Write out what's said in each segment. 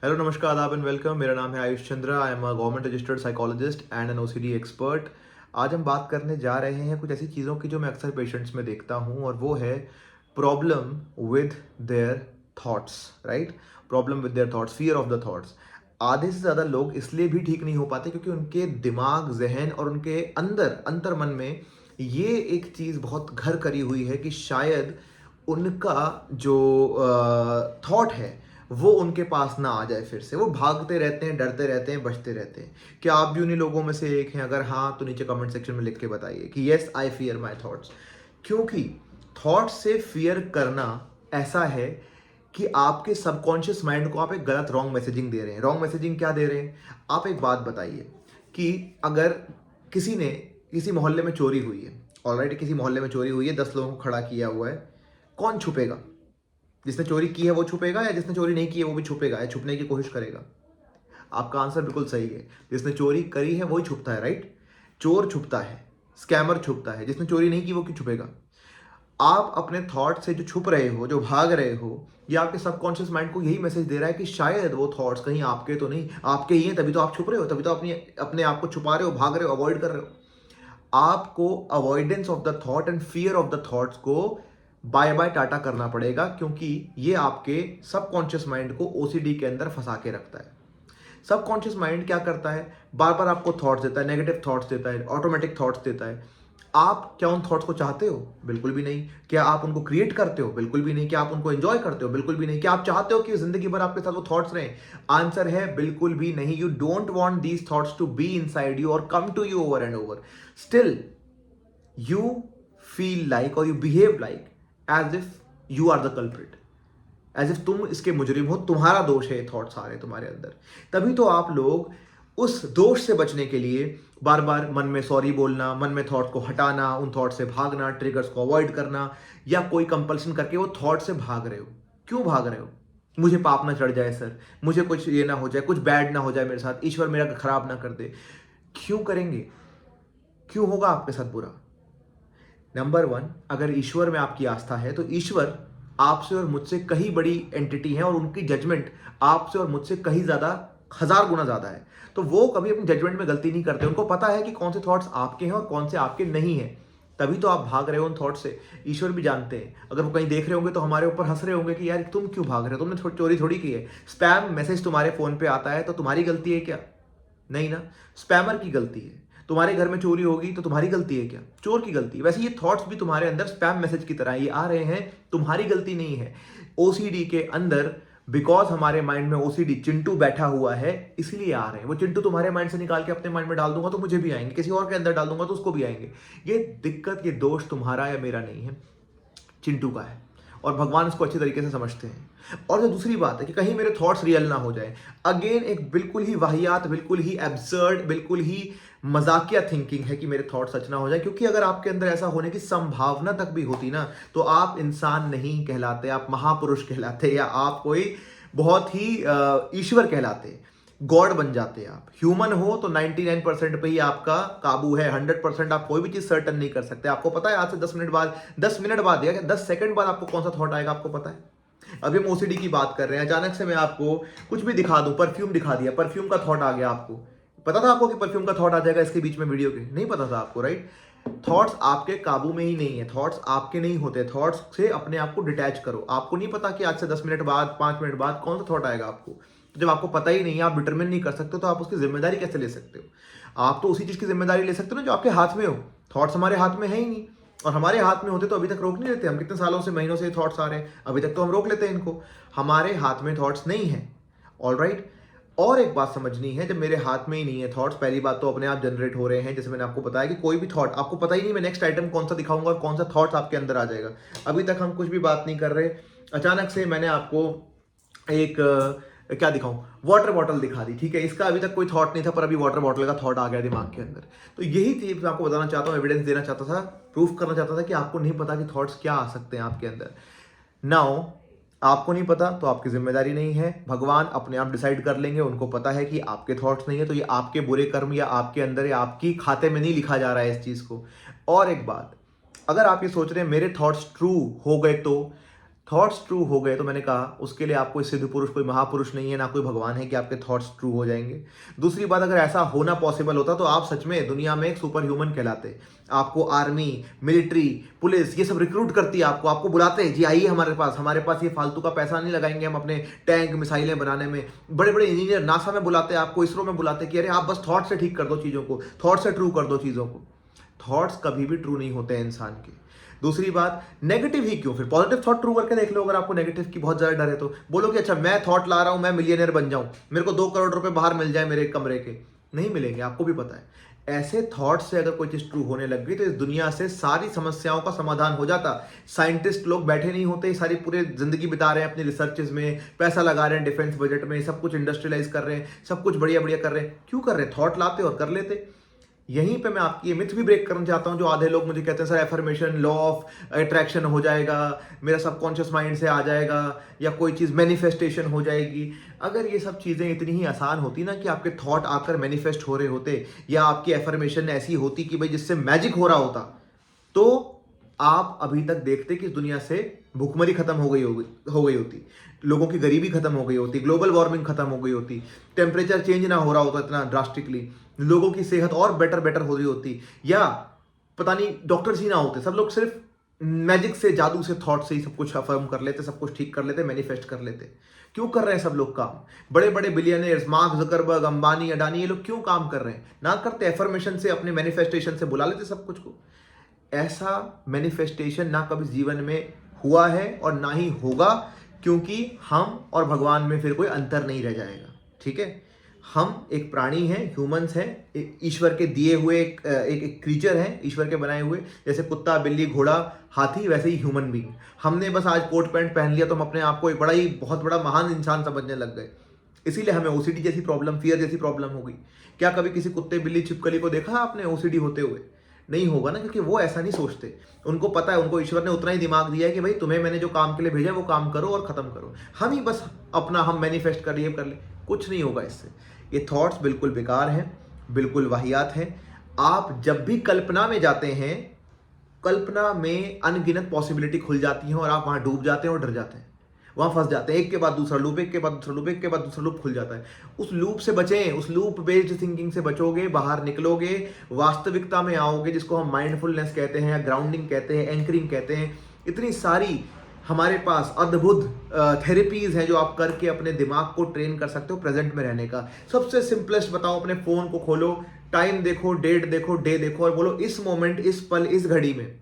Hello नमस्कार आदाब and welcome. मेरा नाम है Ayush Chandra. I am a government registered psychologist and an OCD expert. आज हम बात करने जा रहे हैं कुछ ऐसी चीज़ों की जो मैं अक्सर पेशेंट्स में देखता हूँ, और वो है problem with their thoughts. Right, problem with their thoughts, fear of the thoughts. आधे से ज़्यादा लोग इसलिए भी ठीक नहीं हो पाते क्योंकि उनके दिमाग, जहन और उनके अंदर अंतर मन में ये एक चीज़ बहुत घर करी हुई है कि शायद उनका जो थॉट है वो उनके पास ना आ जाए। फिर से वो भागते रहते हैं, डरते रहते हैं, बचते रहते हैं। क्या आप भी उन्हीं लोगों में से एक हैं? अगर हाँ तो नीचे कमेंट सेक्शन में लिख के बताइए कि yes I fear my thoughts. क्योंकि थॉट्स से फियर करना ऐसा है कि आपके सबकॉन्शियस माइंड को आप एक गलत रॉन्ग मैसेजिंग दे रहे हैं। रॉन्ग मैसेजिंग क्या दे रहे हैं? आप एक बात बताइए कि अगर किसी ने किसी मोहल्ले में चोरी हुई है, ऑलराइट, किसी मोहल्ले में चोरी हुई है, 10 लोगों को खड़ा किया हुआ है, कौन छुपेगा? जिसने चोरी की है वो छुपेगा, या जिसने चोरी नहीं की है वो भी छुपेगा या छुपने की कोशिश करेगा? आपका आंसर बिल्कुल सही है, जिसने चोरी करी है वही छुपता है। राइट, चोर छुपता है, स्कैमर छुपता है, जिसने चोरी नहीं की वो क्यों छुपेगा? आप अपने थॉट से जो छुप रहे हो, जो भाग रहे हो, ये आपके सबकॉन्शियस माइंड को यही मैसेज दे रहा है कि शायद वो थॉट्स कहीं आपके तो नहीं, आपके ही हैं, तभी तो आप छुप रहे हो, तभी तो अपने अपने आप को छुपा रहे हो, भाग रहे हो, अवॉइड कर रहे हो। आपको avoidance of the thought and fear of the thoughts को बाय बाय टाटा करना पड़ेगा, क्योंकि ये आपके सबकॉन्शियस माइंड को ओसीडी के अंदर फंसा के रखता है। सबकॉन्शियस माइंड क्या करता है? बार बार आपको थॉट्स देता है, नेगेटिव थॉट्स देता है, ऑटोमेटिक थॉट्स देता है। आप क्या उन थॉट्स को चाहते हो? बिल्कुल भी नहीं। क्या आप उनको क्रिएट करते हो? बिल्कुल भी नहीं। क्या आप उनको एंजॉय करते हो? बिल्कुल भी नहीं। क्या आप चाहते हो कि जिंदगी भर आपके साथ वो थॉट्स रहें? आंसर है बिल्कुल भी नहीं। You don't want these thoughts to be inside you और come to you over and over. Still you feel like or you behave like as if you are the culprit, as if तुम इसके मुजरिम हो, तुम्हारा दोष है, thoughts आ रहे हैं तुम्हारे अंदर। तभी तो आप लोग उस दोष से बचने के लिए बार बार मन में सॉरी बोलना, मन में थॉट को हटाना, उन थॉट से भागना, ट्रिगर्स को अवॉइड करना, या कोई कंपल्सन करके वो थॉट से भाग रहे हो। क्यों भाग रहे हो? मुझे पाप ना चढ़ जाए सर, मुझे कुछ ये ना हो जाए, कुछ बैड ना हो जाए मेरे साथ, ईश्वर मेरा खराब ना कर दे। क्यों करेंगे? क्यों होगा आपके साथ बुरा? नंबर वन, अगर ईश्वर में आपकी आस्था है तो ईश्वर आपसे और मुझसे कहीं बड़ी एंटिटी है, और उनकी जजमेंट आपसे और मुझसे कहीं ज्यादा, 1000 गुना ज्यादा है। तो वो कभी अपनी जजमेंट में गलती नहीं करते। उनको पता है कि कौन से थॉट्स आपके हैं और कौन से आपके नहीं हैं। तभी तो आप भाग रहे हो उन थॉट से। ईश्वर भी जानते हैं। अगर वो कहीं देख रहे होंगे तो हमारे ऊपर हंस रहे होंगे कि यार तुम क्यों भाग रहे हो, तुमने चोरी थोड़ी की है। स्पैम मैसेज तुम्हारे फोन पे आता है तो तुम्हारी गलती है क्या? नहीं ना, स्पैमर की गलती है। तुम्हारे घर में चोरी होगी तो तुम्हारी गलती है क्या? चोर की गलती है। वैसे ये थॉट्स भी तुम्हारे अंदर स्पैम मैसेज की तरह ये आ रहे हैं, तुम्हारी गलती नहीं है। ओसीडी के अंदर, बिकॉज हमारे माइंड में ओसीडी चिंटू बैठा हुआ है, इसलिए आ रहे हैं। वो चिंटू तुम्हारे माइंड से निकाल के अपने माइंड में डाल दूंगा तो मुझे भी आएंगे, किसी और के अंदर डाल दूंगा तो उसको भी आएंगे। ये दिक्कत, ये दोष तुम्हारा या मेरा नहीं है, चिंटू का है। और भगवान इसको अच्छे तरीके से समझते हैं। और जो दूसरी बात है कि कहीं मेरे थॉट्स रियल ना हो जाए, अगेन एक बिल्कुल ही वाहियात, बिल्कुल ही एब्सर्ड, बिल्कुल ही मजाकिया थिंकिंग है कि मेरे थॉट सच ना हो जाए। क्योंकि अगर आपके अंदर ऐसा होने की संभावना तक भी होती ना, तो आप इंसान नहीं कहलाते, आप महापुरुष कहलाते, या आप कोई बहुत ही ईश्वर कहलाते, गॉड बन जाते हैं। आप ह्यूमन हो तो 99% पे ही आपका काबू है। 100% आप कोई भी चीज सर्टन नहीं कर सकते। आपको पता है आज से 10 मिनट बाद या 10 सेकंड बाद आपको कौन सा थॉट आएगा, आपको पता है? अभी हम ओसीडी की बात कर रहे हैं, अचानक से मैं आपको कुछ भी दिखा दूं, परफ्यूम दिखा दिया, परफ्यूम का थॉट आ गया। आपको पता था आपको कि परफ्यूम का थॉट आ जाएगा इसके बीच में वीडियो के? नहीं पता था आपको, राइट? थॉट्स आपके काबू में ही नहीं है, थॉट्स आपके नहीं होते। थॉट्स से अपने आप को डिटैच करो। आपको नहीं पता कि आज से 10 मिनट बाद, 5 मिनट बाद कौन सा थॉट आएगा आपको। तो जब आपको पता ही नहीं है, आप डिटरमिन नहीं कर सकते, तो आप उसकी जिम्मेदारी कैसे ले सकते हो? आप तो उसी चीज की जिम्मेदारी ले सकते हो ना जो आपके हाथ में हो। थॉट्स हमारे हाथ में है ही नहीं, और हमारे हाथ में होते तो अभी तक रोक नहीं लेते। हम कितने सालों से, महीनों से थॉट्स आ रहे हैं, अभी तक तो हम रोक लेते हैं इनको। हमारे हाथ में थॉट्स नहीं है, ऑलराइट। और एक बात समझनी है, जब मेरे हाथ में ही नहीं है थॉट्स, पहली बात तो अपने आप जनरेट हो रहे हैं। जैसे मैंने आपको बताया कि कोई भी थॉट आपको पता ही नहीं, मैं नेक्स्ट आइटम कौन सा दिखाऊंगा और कौन सा थॉट्स आपके अंदर आ जाएगा। अभी तक हम कुछ भी बात नहीं कर रहे, अचानक से मैंने आपको एक क्या दिखाऊं, वाटर बॉटल दिखा दी, ठीक है। इसका अभी तक कोई थॉट नहीं था, पर अभी वाटर बॉटल का थॉट आ गया दिमाग के अंदर। तो यही चीज मैं आपको बताना चाहता हूं, एविडेंस देना चाहता था, प्रूफ करना चाहता था कि आपको नहीं पता कि थॉट्स क्या आ सकते हैं आपके अंदर। नाउ आपको नहीं पता तो आपकी जिम्मेदारी नहीं है, भगवान अपने आप डिसाइड कर लेंगे। उनको पता है कि आपके थॉट्स नहीं है, तो ये आपके बुरे कर्म या आपके अंदर या आपकी खाते में नहीं लिखा जा रहा है इस चीज को। और एक बात, अगर आप ये सोच रहे हैं मेरे थॉट्स ट्रू हो गए थॉट्स ट्रू हो गए तो मैंने कहा उसके लिए आप कोई सिद्ध पुरुष, कोई महापुरुष नहीं है, ना कोई भगवान है कि आपके थॉट्स ट्रू हो जाएंगे। दूसरी बात, अगर ऐसा होना पॉसिबल होता तो आप सच में दुनिया में एक सुपर ह्यूमन कहलाते। आपको आर्मी, मिलिट्री, पुलिस ये सब रिक्रूट करती है, आपको बुलाते, जी आइए हमारे पास ये फालतू का पैसा नहीं लगाएंगे हम अपने टैंक मिसाइलें बनाने में। बड़े बड़े इंजीनियर नासा में बुलाते, आपको इसरो में बुलाते कि अरे आप बस थॉट से ठीक कर दो चीज़ों को, थॉट से ट्रू कर दो चीज़ों को। थॉट्स कभी भी ट्रू नहीं होते हैं इंसान के। दूसरी बात, नेगेटिव ही क्यों, फिर पॉजिटिव थॉट ट्रू करके देख लो। अगर आपको नेगेटिव की बहुत ज्यादा डर है तो बोलो कि अच्छा मैं थॉट ला रहा हूं, मैं मिलियनर बन जाऊं, मेरे को 2 करोड़ रुपए बाहर मिल जाए मेरे कमरे के। नहीं मिलेंगे, आपको भी पता है। ऐसे थॉट से अगर कोई चीज ट्रू होने लग गई तो इस दुनिया से सारी समस्याओं का समाधान हो जाता। साइंटिस्ट लोग बैठे नहीं होते, सारी पूरे जिंदगी बिता रहे हैं अपनी रिसर्चेज में, पैसा लगा रहे हैं डिफेंस बजट में, सब कुछ इंडस्ट्रियलाइज कर रहे हैं, सब कुछ बढ़िया बढ़िया कर रहे हैं। क्यों कर रहे हैं? थॉट लाते और कर लेते। यहीं पे मैं आपकी ये मिथ भी ब्रेक करना चाहता हूं जो आधे लोग मुझे कहते हैं sir affirmation, law of attraction हो जाएगा, मेरा सबकॉन्शियस माइंड से आ जाएगा, या कोई चीज़ मैनिफेस्टेशन हो जाएगी। अगर ये सब चीज़ें इतनी ही आसान होती ना कि आपके थॉट आकर मैनिफेस्ट हो रहे होते, या आपकी एफर्मेशन ऐसी होती कि भाई जिससे मैजिक हो रहा होता, तो आप अभी तक देखते कि इस दुनिया से भूखमरी खत्म हो गई होती, लोगों की गरीबी खत्म हो गई होती, ग्लोबल वार्मिंग खत्म हो गई होती, टेम्परेचर चेंज ना हो रहा होता इतना ड्रास्टिकली, लोगों की सेहत और बेटर हो रही होती, या पता नहीं डॉक्टर्स ही ना होते, सब लोग सिर्फ मैजिक से, जादू से, थॉट से ही सब कुछ अफर्म कर लेते, सब कुछ ठीक कर लेते, मैनिफेस्ट कर लेते। क्यों कर रहे हैं सब लोग काम? बड़े बड़े billionaires, mark Zuckerberg, Ambani, Adani, ये लोग क्यों काम कर रहे हैं? ना करते एफर्मेशन से, अपने मैनिफेस्टेशन से बुला लेते सब कुछ को। ऐसा मैनिफेस्टेशन ना कभी जीवन में हुआ है और ना ही होगा, क्योंकि हम और भगवान में फिर कोई अंतर नहीं रह जाएगा। ठीक है, हम एक प्राणी हैं, ह्यूमंस हैं, ईश्वर के दिए हुए एक क्रीचर हैं, ईश्वर के बनाए हुए। जैसे कुत्ता, बिल्ली, घोड़ा, हाथी, वैसे ही ह्यूमन बीइंग। हमने बस आज कोट पैंट पहन लिया तो हम अपने आप को एक बहुत बड़ा महान इंसान समझने लग गए। इसीलिए हमें ओसीडी जैसी प्रॉब्लम, फियर जैसी प्रॉब्लम हो गई। क्या कभी किसी कुत्ते, बिल्ली, छिपकली को देखा आपने ओसीडी होते हुए? नहीं होगा ना, क्योंकि वो ऐसा नहीं सोचते। उनको पता है, उनको ईश्वर ने उतना ही दिमाग दिया है कि भाई तुम्हें मैंने जो काम के लिए भेजा वो काम करो और खत्म करो। हम ही बस अपना हम मैनिफेस्ट कर लिए, कर ले, कुछ नहीं होगा इससे। ये थॉट्स बिल्कुल बेकार हैं, बिल्कुल वाहियात हैं। आप जब भी कल्पना में जाते हैं, कल्पना में अनगिनत पॉसिबिलिटी खुल जाती हैं और आप वहां डूब जाते हैं और डर जाते हैं, वहां फंस जाते हैं। एक के बाद दूसरा लूप, एक के बाद दूसरा लूप, एक के बाद दूसरा लूप खुल जाता है। उस लूप से बचें, उस लूप बेस्ड थिंकिंग से बचोगे, बाहर निकलोगे, वास्तविकता में आओगे, जिसको हम माइंडफुलनेस कहते हैं, या ग्राउंडिंग कहते हैं, एंकरिंग कहते हैं। इतनी सारी हमारे पास अद्भुत थेरेपीज हैं जो आप करके अपने दिमाग को ट्रेन कर सकते हो प्रेजेंट में रहने का। सबसे सिंपलेस्ट बताओ, अपने फोन को खोलो, टाइम देखो, डेट देखो, डे देखो, और बोलो इस मोमेंट, इस पल, इस घड़ी में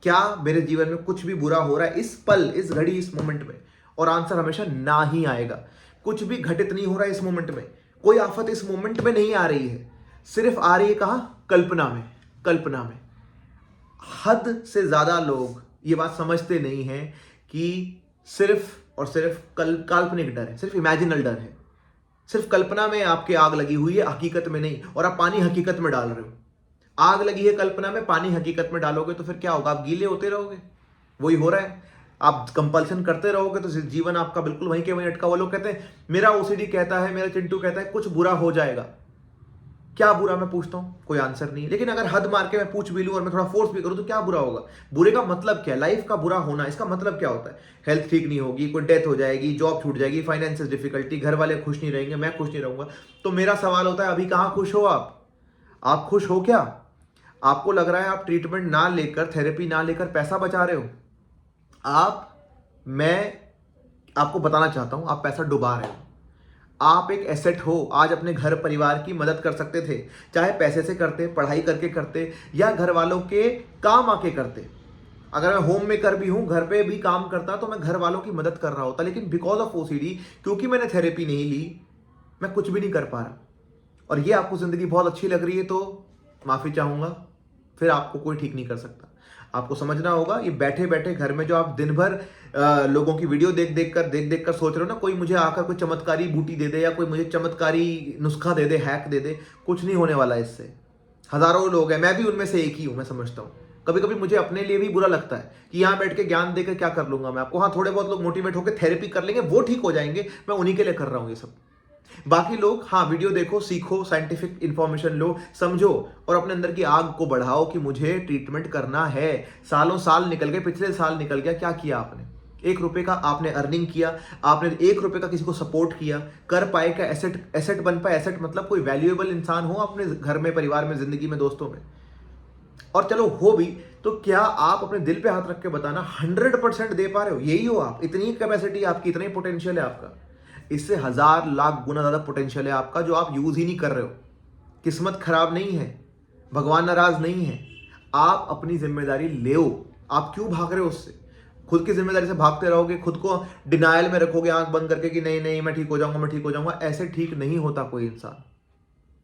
क्या मेरे जीवन में कुछ भी बुरा हो रहा है इस पल, इस घड़ी, इस मोमेंट में? और आंसर हमेशा ना ही आएगा। कुछ भी घटित नहीं हो रहा है इस मोमेंट में, कोई आफत इस मोमेंट में नहीं आ रही है, सिर्फ आ रही है कहां? कल्पना में। कल्पना में हद से ज्यादा लोग ये बात समझते नहीं है कि सिर्फ और सिर्फ काल्पनिक डर है, सिर्फ इमेजिनल डर है। सिर्फ कल्पना में आपके आग लगी हुई है, हकीकत में नहीं। और आप पानी हकीकत में डाल रहे हो। आग लगी है कल्पना में, पानी हकीकत में डालोगे तो फिर क्या होगा? आप गीले होते रहोगे। वही हो रहा है। आप कंपल्सन करते रहोगे तो जीवन आपका बिल्कुल वहीं के वहीं अटका। वो लोग कहते हैं, मेरा ओसीडी कहता है, मेरा चिंटू कहता है कुछ बुरा हो जाएगा। क्या बुरा? मैं पूछता हूं, कोई आंसर नहीं। लेकिन अगर हद मार के मैं पूछ भी लूं और मैं थोड़ा फोर्स भी करूं तो क्या बुरा होगा? बुरे का मतलब क्या? लाइफ का बुरा होना, इसका मतलब क्या होता है? हेल्थ ठीक नहीं होगी, कोई डेथ हो जाएगी, जॉब छूट जाएगी, फाइनेंशियल डिफिकल्टी, घर वाले खुश नहीं रहेंगे, मैं खुश नहीं रहूंगा। तो मेरा सवाल होता है, अभी कहां खुश हो आप खुश हो क्या? आपको लग रहा है आप ट्रीटमेंट ना लेकर, थेरेपी ना लेकर पैसा बचा रहे हो। मैं आपको बताना चाहता हूं, आप पैसा डुबा रहे हो। आप एक एसेट हो। आज अपने घर परिवार की मदद कर सकते थे, चाहे पैसे से करते, पढ़ाई करके करते, या घर वालों के काम आके करते। अगर मैं होम मेकर भी हूं, घर पे भी काम करता, तो मैं घर वालों की मदद कर रहा होता। लेकिन बिकॉज ऑफ ओसीडी, क्योंकि मैंने थेरेपी नहीं ली, मैं कुछ भी नहीं कर पा रहा। और ये आपको जिंदगी बहुत अच्छी लग रही है तो माफी चाहूंगा, फिर आपको कोई ठीक नहीं कर सकता। आपको समझना होगा, ये बैठे बैठे घर में जो आप दिन भर लोगों की वीडियो देख देख कर सोच रहे हो ना, कोई मुझे आकर कोई चमत्कारी बूटी दे दे, या कोई मुझे चमत्कारी नुस्खा दे दे, हैक दे दे, कुछ नहीं होने वाला इससे। हजारों लोग हैं, मैं भी उनमें से एक ही हूं। मैं समझता हूं, कभी कभी मुझे अपने लिए भी बुरा लगता है कि यहाँ बैठ के ज्ञान देकर क्या कर लूंगा मैं आपको। हाँ, थोड़े बहुत लोग मोटिवेट होकर थेरेपी कर लेंगे, वो ठीक हो जाएंगे, मैं उन्हीं के लिए कर रहा हूँ ये सब। बाकी लोग हाँ, वीडियो देखो, सीखो, साइंटिफिक इंफॉर्मेशन लो, समझो, और अपने अंदर की आग को बढ़ाओ कि मुझे ट्रीटमेंट करना है। सालों साल निकल गए, पिछले साल निकल गया, क्या किया आपने? ₹1 का आपने अर्निंग किया, आपने ₹1 का किसी को सपोर्ट किया, कर पाए क्या, एसेट एसेट बन पाए। एसेट मतलब कोई वैल्यूएबल इंसान हो अपने घर में, परिवार में, जिंदगी में, दोस्तों में। और चलो हो भी, तो क्या आप अपने दिल पे हाथ रख के बताना 100% दे पा रहे हो? यही हो आप? इतनी कैपेसिटी आपकी, इतना ही पोटेंशियल है आपका? इससे हजार लाख गुना ज्यादा पोटेंशियल है आपका जो आप यूज ही नहीं कर रहे हो। किस्मत खराब नहीं है, भगवान नाराज नहीं है। आप अपनी जिम्मेदारी ले। आप क्यों भाग रहे हो उससे? खुद की जिम्मेदारी से भागते रहोगे, खुद को डिनायल में रखोगे आंख बंद करके कि नहीं नहीं मैं ठीक हो जाऊंगा, मैं ठीक हो जाऊंगा। ऐसे ठीक नहीं होता कोई इंसान।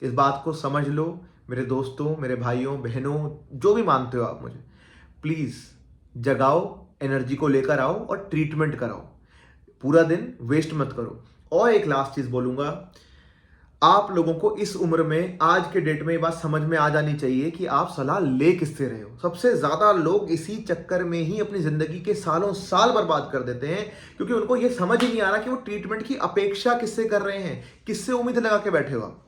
इस बात को समझ लो मेरे दोस्तों, मेरे भाइयों बहनों, जो भी मानते हो आप मुझे। प्लीज जगाओ, एनर्जी को लेकर आओ और ट्रीटमेंट कराओ। पूरा दिन वेस्ट मत करो। और एक लास्ट चीज बोलूंगा, आप लोगों को इस उम्र में, आज के डेट में ये बात समझ में आ जानी चाहिए कि आप सलाह ले किससे रहे हो। सबसे ज्यादा लोग इसी चक्कर में ही अपनी जिंदगी के सालों साल बर्बाद कर देते हैं, क्योंकि उनको ये समझ ही नहीं आ रहा कि वो ट्रीटमेंट की अपेक्षा किससे कर रहे हैं, किससे उम्मीद लगा के बैठे हो आप।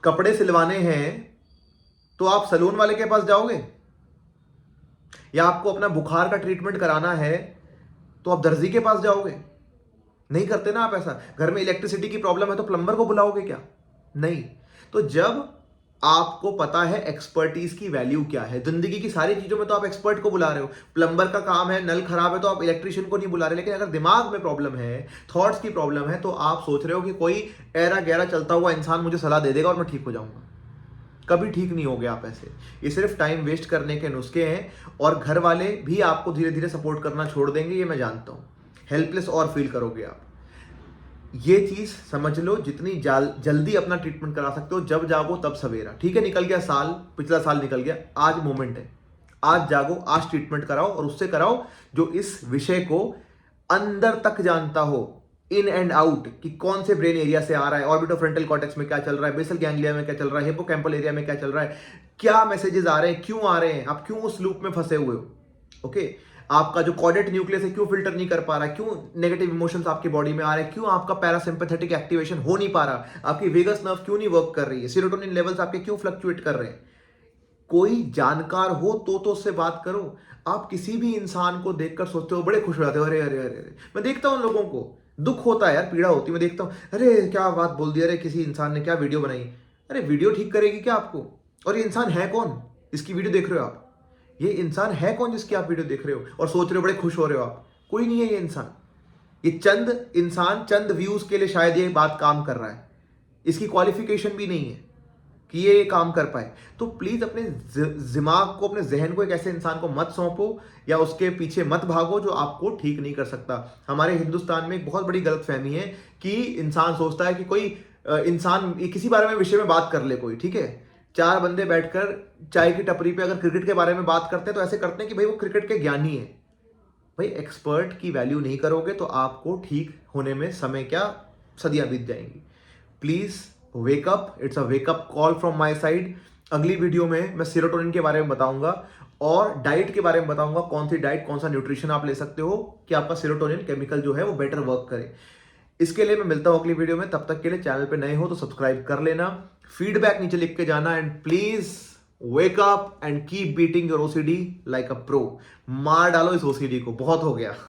कपड़े सिलवाने हैं तो आप सलून वाले के पास जाओगे, या आपको अपना बुखार का ट्रीटमेंट कराना है तो आप दर्जी के पास जाओगे? नहीं करते ना आप ऐसा। घर में इलेक्ट्रिसिटी की प्रॉब्लम है तो प्लम्बर को बुलाओगे क्या? नहीं। तो जब आपको पता है एक्सपर्टीज की वैल्यू क्या है, जिंदगी की सारी चीजों में तो आप एक्सपर्ट को बुला रहे हो। प्लम्बर का काम है, नल खराब है तो आप इलेक्ट्रिशियन को नहीं बुला रहे। लेकिन अगर दिमाग में प्रॉब्लम है, थॉट्स की प्रॉब्लम है, तो आप सोच रहे हो कि कोई ऐरा गहरा चलता हुआ इंसान मुझे सलाह दे देगा और मैं ठीक हो जाऊंगा। कभी ठीक नहीं हो गया आप ऐसे। ये सिर्फ टाइम वेस्ट करने के नुस्खे हैं, और घर वाले भी आपको धीरे धीरे सपोर्ट करना छोड़ देंगे, ये मैं जानता हूं। हेल्पलेस और फील करोगे आप। ये चीज समझ लो, जितनी जल्दी अपना ट्रीटमेंट करा सकते हो, जब जागो तब सवेरा। ठीक है, निकल गया साल, पिछला साल निकल गया, आज मोमेंट है। आज जागो, आज ट्रीटमेंट कराओ, और उससे कराओ जो इस विषय को अंदर तक जानता हो, इन एंड आउट, कि कौन से ब्रेन एरिया से आ रहा है, ऑर्बिटोफ्रंटल कॉर्टेक्स में क्या चल रहा है, बेसल गैंग्लिया में क्या चल रहा है, हिप्पोकैम्पल एरिया में क्या चल रहा है, क्या मैसेजेस आ रहे हैं, क्यों आ रहे हैं, आप क्यों उस लूप में फंसे हुए हो। ओके, आपका जो कॉर्डेट न्यूक्लियस है क्यों फिल्टर नहीं कर पा रहा है, क्यों नेगेटिव इमोशंस आपकी बॉडी में आ रहे हैं, क्यों आपका पैरासिम्पैथेटिक एक्टिवेशन हो नहीं पा रहा, आपकी वेगस नर्व क्यों नहीं वर्क कर रही है, सेरोटोनिन लेवल्स आपके क्यों फ्लक्चुएट कर रहे हैं। कोई जानकार हो तो उससे बात करो। आप किसी भी इंसान को देखकर सोचते हो, बड़े खुश हो जाते हो, अरे अरे अरे अरे। मैं देखता हूं लोगों को दुख होता है यार, पीड़ा होती है। मैं देखता हूं, अरे क्या बात बोल दी, अरे किसी इंसान ने क्या वीडियो बनाई। अरे वीडियो ठीक करेगी क्या आपको? और ये इंसान है कौन इसकी वीडियो देख रहे हो आप? ये इंसान है कौन जिसकी आप वीडियो देख रहे हो और सोच रहे हो, बड़े खुश हो रहे हो आप? कोई नहीं है ये इंसान। ये चंद इंसान चंद व्यूज के लिए शायद ये बात काम कर रहा है। इसकी क्वालिफिकेशन भी नहीं है कि ये काम कर पाए। तो प्लीज अपने दिमाग को, अपने जहन को एक ऐसे इंसान को मत सौंपो, या उसके पीछे मत भागो जो आपको ठीक नहीं कर सकता। हमारे हिंदुस्तान में एक बहुत बड़ी गलतफहमी है कि इंसान सोचता है कि कोई इंसान किसी बारे में विषय में बात कर ले कोई, ठीक है, 4 बंदे बैठकर चाय की टपरी पे अगर क्रिकेट के बारे में बात करते हैं तो ऐसे करते हैं कि भाई वो क्रिकेट के ज्ञानी है। भाई एक्सपर्ट की वैल्यू नहीं करोगे तो आपको ठीक होने में समय क्या, सदियां बीत जाएंगी। Please wake up, it's a wake up call from my side. अगली वीडियो में मैं सेरोटोनिन के बारे में बताऊंगा और डाइट के बारे में बताऊंगा, कौन सी डाइट, कौन सा न्यूट्रिशन आप ले सकते हो कि आपका सेरोटोनिन केमिकल जो है वो बेटर वर्क करे। इसके लिए मैं मिलता हूं अगली वीडियो में। तब तक के लिए चैनल पे नए हो तो सब्सक्राइब कर लेना, फीडबैक नीचे लिख के जाना, and please wake up and keep beating your OCD like a pro. मार डालो इस ओसीडी को, बहुत हो गया।